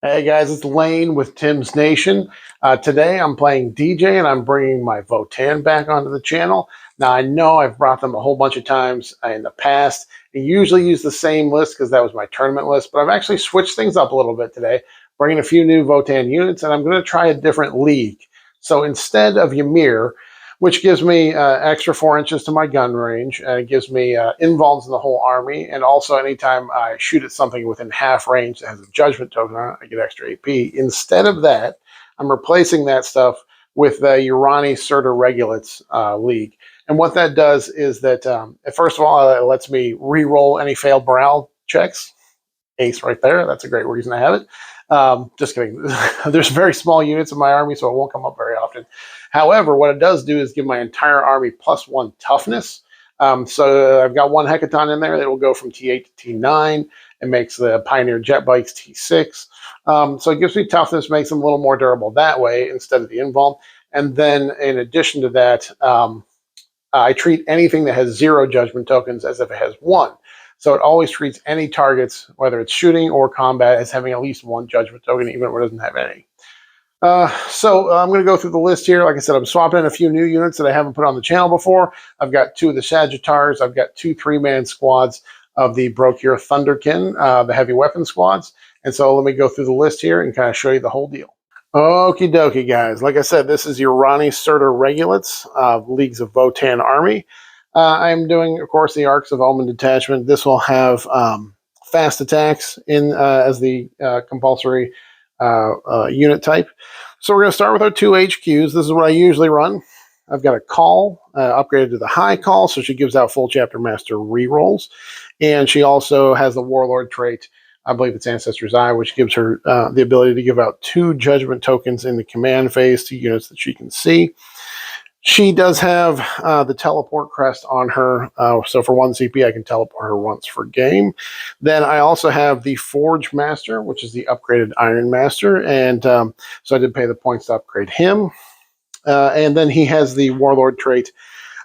Hey guys, it's Lane with Tim's Nation. Today I'm playing DJ and I'm bringing my Votann back onto the channel. Now I know I've brought them a whole bunch of times in the past. I usually use the same list because that was my tournament list, but I've actually switched things up a little bit today, bringing a few new Votann units, and I'm going to try a different league. So instead of Ymir, which gives me extra 4 inches to my gun range, and it gives me invulns in the whole army, and also anytime I shoot at something within half range that has a judgment token on it, I get extra AP. Instead of that, I'm replacing that stuff with the Urani Serta Regulates League. And what that does is that, first of all, it lets me re-roll any failed morale checks. Ace right there. That's a great reason to have it. Just kidding. There's very small units in my army, so it won't come up very often. However, what it does do is give my entire army +1 toughness. So I've got one Hecaton in there that will go from T8 to T9. It makes the Pioneer jet bikes T6. So it gives me toughness, makes them a little more durable that way instead of the invuln. And then in addition to that, I treat anything that has 0 judgment tokens as if it has 1. So it always treats any targets, whether it's shooting or combat, as having at least 1 judgment token, even if it doesn't have any. So I'm going to go through the list here. Like I said, I'm swapping in a few new units that I haven't put on the channel before. I've got 2 of the Sagittars. I've got 2 3-man squads of the Brokir Thunderkin, the heavy weapon squads. And so let me go through the list here and kind of show you the whole deal. Okie dokie, guys. Like I said, this is your Urani Serta Regulates, Leagues of Votann Army. I'm doing, of course, the Arcs of Omen Detachment. This will have fast attacks in as the compulsory unit type. So we're going to start with our 2 HQs. This is what I usually run. I've got a call upgraded to the high call, so she gives out full chapter master rerolls. And she also has the warlord trait. I believe it's Ancestor's Eye, which gives her the ability to give out 2 judgment tokens in the command phase to units that she can see. She does have the teleport crest on her, so for 1 CP, I can teleport her once per game. Then I also have the Forge Master, which is the upgraded Iron Master, and so I did pay the points to upgrade him. And then he has the Warlord trait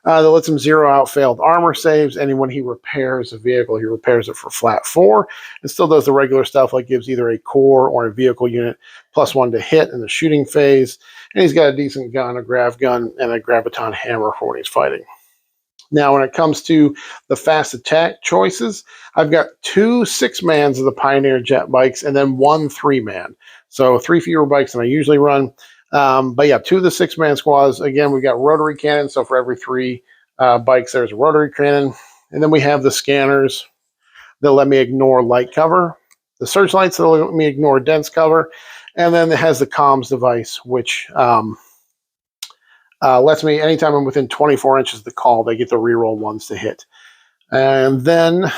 that lets him 0 out failed armor saves, and when he repairs a vehicle, he repairs it for flat 4. It still does the regular stuff, like gives either a core or a vehicle unit +1 to hit in the shooting phase, and he's got a decent gun, a grav gun, and a graviton hammer for when he's fighting. Now, when it comes to the fast attack choices, I've got 2 6-mans of the Pioneer jet bikes, and then 1 3-man. So 3 fewer bikes than I usually run. But yeah, 2 of the 6-man squads. Again, we've got rotary cannons. So for every 3 bikes, there's a rotary cannon. And then we have the scanners that let me ignore light cover, the searchlights that let me ignore dense cover, and then it has the comms device, which lets me, anytime I'm within 24 inches of the call, they get the reroll ones to hit. And then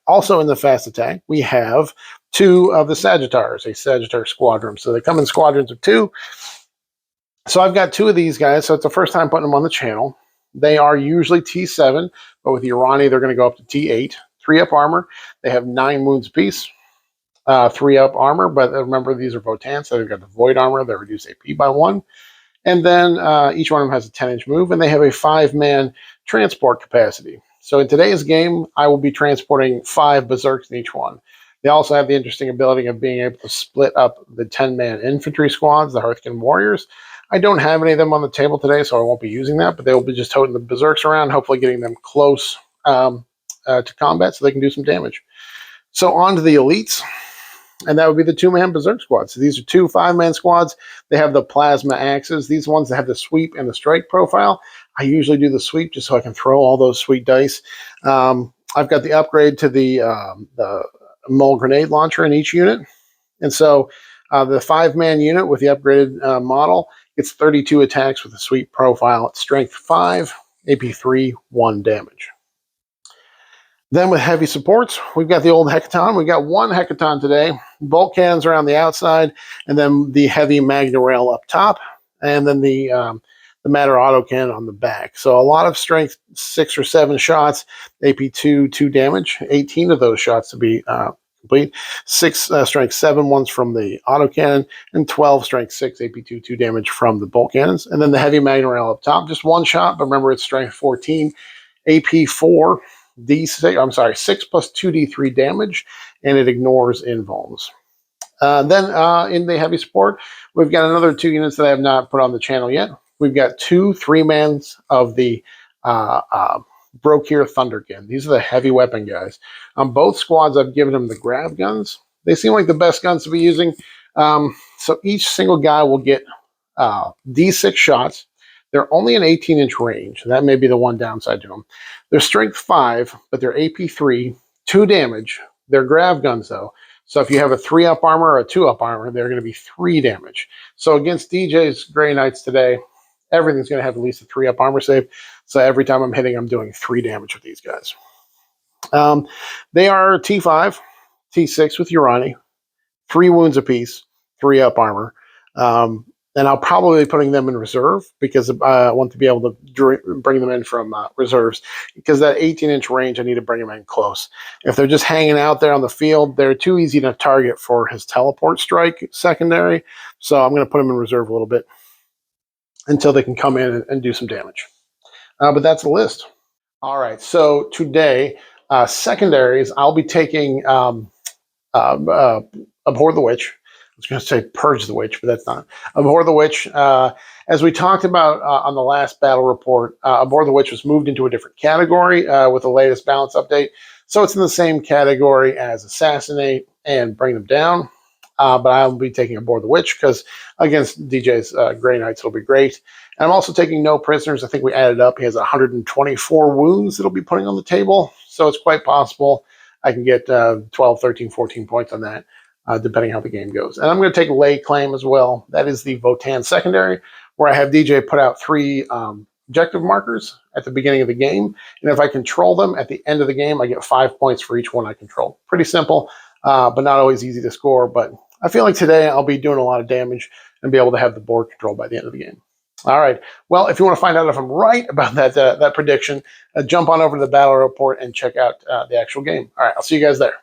also in the fast attack, we have 2 of the Sagittars, a Sagittar squadron. So they come in squadrons of 2. So I've got 2 of these guys, so it's the first time putting them on the channel. They are usually T7, but with Urani, they're going to go up to T8. 3 up armor. They have 9 wounds apiece. 3 up armor, but remember, these are Votann, so they've got the void armor that reduce AP by 1. And then each one of them has a 10-inch move, and they have a 5-man transport capacity. So in today's game, I will be transporting 5 berserks in each one. They also have the interesting ability of being able to split up the 10-man infantry squads, the Hearthkin Warriors. I don't have any of them on the table today, so I won't be using that, but they will be just toting the berserks around, hopefully getting them close to combat so they can do some damage. So on to the elites, and that would be the 2-man berserk squad. So these are 2 5-man squads. They have the plasma axes. These ones that have the sweep and the strike profile. I usually do the sweep just so I can throw all those sweet dice. I've got the upgrade to the mole grenade launcher in each unit. And so the 5-man unit with the upgraded model gets 32 attacks with a sweep profile at strength 5, AP 3, 1 damage. Then with heavy supports, we've got the old Hecaton. We've got 1 Hecaton today, bolt cannons around the outside, and then the heavy Magna Rail up top, and then the Matter Auto Cannon on the back. So a lot of strength 6 or 7 shots, AP 2, 2 damage, 18 of those shots to be complete. 6 strength 7 ones from the auto cannon, and 12 strength 6 AP2 2 damage from the bolt cannons. And then the heavy Magna Rail up top, just 1 shot, but remember it's strength 14, AP4, D6. I'm sorry, 6 plus 2d3 damage, and it ignores invulns. Then in the heavy support, we've got another 2 units that I have not put on the channel yet. We've got 2 3-mans of the uh, uh, Brokir Thunderkin. These are the heavy weapon guys. On both squads, I've given them the grab guns. They seem like the best guns to be using. So each single guy will get D6 shots. They're only an 18-inch range. That may be the one downside to them. They're strength 5, but they're AP 3, 2 damage. They're grav guns, though. So if you have a 3-up armor or a 2-up armor, they're going to be 3 damage. So against DJ's Grey Knights today, everything's going to have at least a 3-up armor save. So every time I'm hitting, I'm doing 3 damage with these guys. They are T5, T6 with Urani, 3 wounds apiece, 3-up armor. And I'll probably be putting them in reserve because I want to be able to bring them in from reserves, because that 18-inch range, I need to bring them in close. If they're just hanging out there on the field, they're too easy to target for his teleport strike secondary. So I'm going to put them in reserve a little bit until they can come in and do some damage. But that's the list. All right, so today, secondaries, I'll be taking Abhor the Witch. I was going to say Purge the Witch, but that's not. Abhor the Witch, as we talked about on the last battle report, Abhor the Witch was moved into a different category with the latest balance update. So it's in the same category as Assassinate and Bring Them Down. But I'll be taking Abhor the Witch because against DJ's Grey Knights, it'll be great. And I'm also taking no prisoners. I think we added up. He has 124 wounds that he'll be putting on the table. So it's quite possible I can get 12, 13, 14 points on that. Depending how the game goes. And I'm going to take Lay Claim as well. That is the Votann secondary, where I have DJ put out 3 objective markers at the beginning of the game. And if I control them at the end of the game, I get 5 points for each one I control. Pretty simple, but not always easy to score. But I feel like today I'll be doing a lot of damage and be able to have the board control by the end of the game. All right. Well, if you want to find out if I'm right about that prediction, jump on over to the battle report and check out the actual game. All right. I'll see you guys there.